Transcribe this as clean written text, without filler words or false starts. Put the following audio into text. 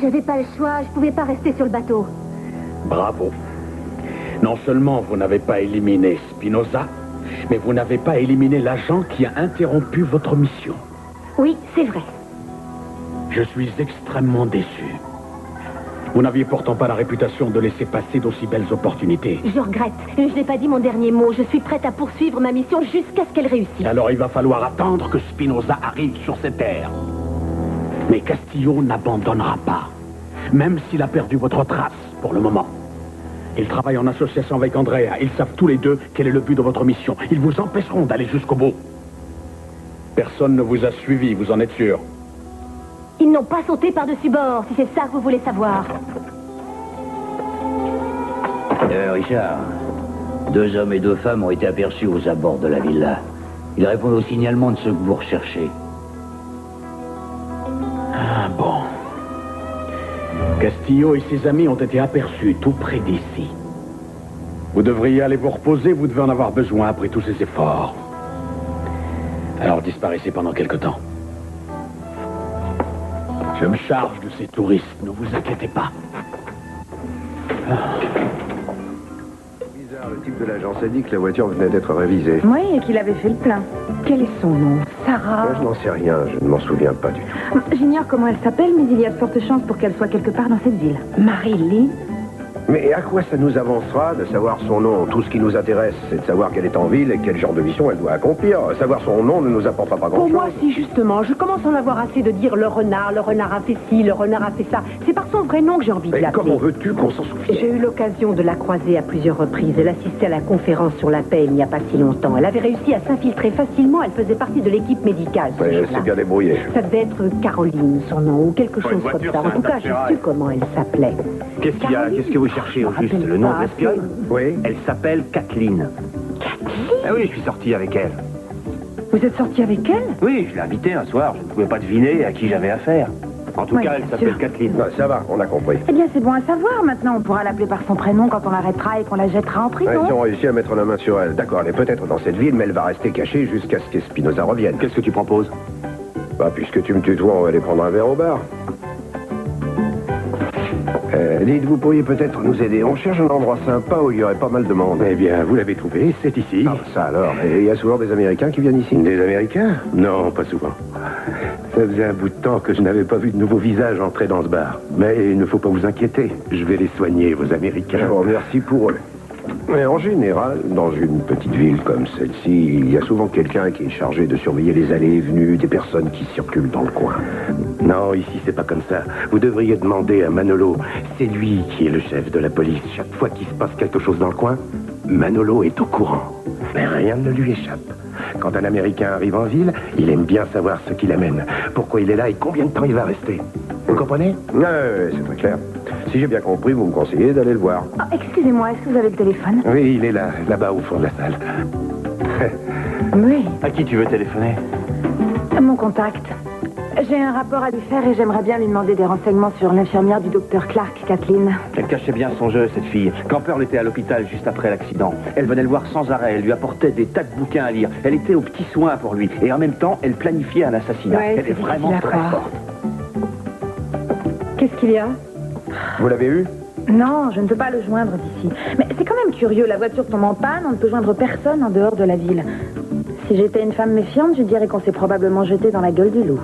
J'avais pas le choix, je pouvais pas rester sur le bateau. Bravo. Non seulement vous n'avez pas éliminé Spinoza, mais vous n'avez pas éliminé l'agent qui a interrompu votre mission. Oui, c'est vrai. Je suis extrêmement déçu. Vous n'aviez pourtant pas la réputation de laisser passer d'aussi belles opportunités. Je regrette. Je n'ai pas dit mon dernier mot. Je suis prête à poursuivre ma mission jusqu'à ce qu'elle réussisse. Alors il va falloir attendre que Spinoza arrive sur ces terres. Mais Castillo n'abandonnera pas. Même s'il a perdu votre trace, pour le moment. Ils travaillent en association avec Andrea. Ils savent tous les deux quel est le but de votre mission. Ils vous empêcheront d'aller jusqu'au bout. Personne ne vous a suivi, vous en êtes sûr? Ils n'ont pas sauté par-dessus bord, si c'est ça que vous voulez savoir. Richard, 2 hommes et 2 femmes ont été aperçus aux abords de la villa. Ils répondent au signalement de ceux que vous recherchez. Ah bon. Castillo et ses amis ont été aperçus tout près d'ici. Vous devriez aller vous reposer, vous devez en avoir besoin après tous ces efforts. Alors disparaissez pendant quelque temps. Je me charge de ces touristes, ne vous inquiétez pas. Bizarre, le type de l'agence a dit que la voiture venait d'être révisée. Oui, et qu'il avait fait le plein. Quel est son nom? Sarah? Moi, je n'en sais rien, je ne m'en souviens pas du tout. J'ignore comment elle s'appelle, mais il y a de fortes chances pour qu'elle soit quelque part dans cette ville. Marie-Lee? Mais à quoi ça nous avancera de savoir son nom? Tout ce qui nous intéresse, c'est de savoir qu'elle est en ville et quel genre de mission elle doit accomplir. Savoir son nom ne nous apportera pas grand-chose. Pour moi, si justement, je commence à en avoir assez de dire le renard a fait ci, le renard a fait ça. C'est par son vrai nom que j'ai envie de Mais l'appeler. comment veux-tu qu'on s'en souvienne? J'ai eu l'occasion de la croiser à plusieurs reprises. Elle assistait à la conférence sur la paix il n'y a pas si longtemps. Elle avait réussi à s'infiltrer facilement. Elle faisait partie de l'équipe médicale. Ouais, elle s'est bien débrouillée. Ça devait être Caroline, son nom, ou quelque chose comme ça. En tout cas, j'ai su comment elle s'appelait. Qu'est-ce qu'il y a? Qu'est-ce que vous cherchez au juste? Le nom de l'espionne? Oui. Elle s'appelle Kathleen. Ah oui, je suis sorti avec elle. Vous êtes sorti avec elle? Oui, je l'ai invitée un soir. Je ne pouvais pas deviner à qui j'avais affaire. En tout Oui, cas, elle bien s'appelle sûr. Kathleen. Ouais, ça va, on a compris. Eh bien, c'est bon à savoir. Maintenant, on pourra l'appeler par son prénom quand on l'arrêtera et qu'on la jettera en Ouais, prison. ils ont réussi à mettre la main sur elle. D'accord, elle est peut-être dans cette ville, mais elle va rester cachée jusqu'à ce que Spinoza revienne. Qu'est-ce que tu proposes? Bah, puisque tu me tutoies, on va aller prendre un verre au bar. Dites, vous pourriez peut-être nous aider. On cherche un endroit sympa où il y aurait pas mal de monde. Eh bien, vous l'avez trouvé, c'est ici. Ah, ça alors. Et il y a souvent des Américains qui viennent ici. Des Américains? Non, pas souvent. Ça faisait un bout de temps que je n'avais pas vu de nouveaux visages entrer dans ce bar. Mais il ne faut pas vous inquiéter. Je vais les soigner, vos Américains. Je vous remercie pour eux. Mais en général, dans une petite ville comme celle-ci, il y a souvent quelqu'un qui est chargé de surveiller les allées et venues des personnes qui circulent dans le coin. Non, ici, c'est pas comme ça. Vous devriez demander à Manolo. C'est lui qui est le chef de la police. Chaque fois qu'il se passe quelque chose dans le coin, Manolo est au courant. Mais rien ne lui échappe. Quand un Américain arrive en ville, il aime bien savoir ce qu'il amène, pourquoi il est là et combien de temps il va rester. Vous comprenez? Ouais, c'est très clair. Si j'ai bien compris, vous me conseillez d'aller le voir. Ah, excusez-moi, est-ce que vous avez le téléphone? Oui, il est là, là-bas au fond de la salle. Oui, À qui tu veux téléphoner? mon contact. J'ai un rapport à lui faire et j'aimerais bien lui demander des renseignements sur l'infirmière du docteur Clark, Kathleen. Elle cachait bien son jeu, cette fille. Quand Pearl était à l'hôpital juste après l'accident, elle venait le voir sans arrêt. Elle lui apportait des tas de bouquins à lire. Elle était aux petits soins pour lui. Et en même temps, elle planifiait un assassinat. Ouais, elle c'est est vraiment difficile à très croire. forte. Qu'est-ce qu'il y a? Vous l'avez eu? Non, je ne peux pas le joindre d'ici. Mais c'est quand même curieux, la voiture tombe en panne, on ne peut joindre personne en dehors de la ville. Si j'étais une femme méfiante, je dirais qu'on s'est probablement jeté dans la gueule du loup.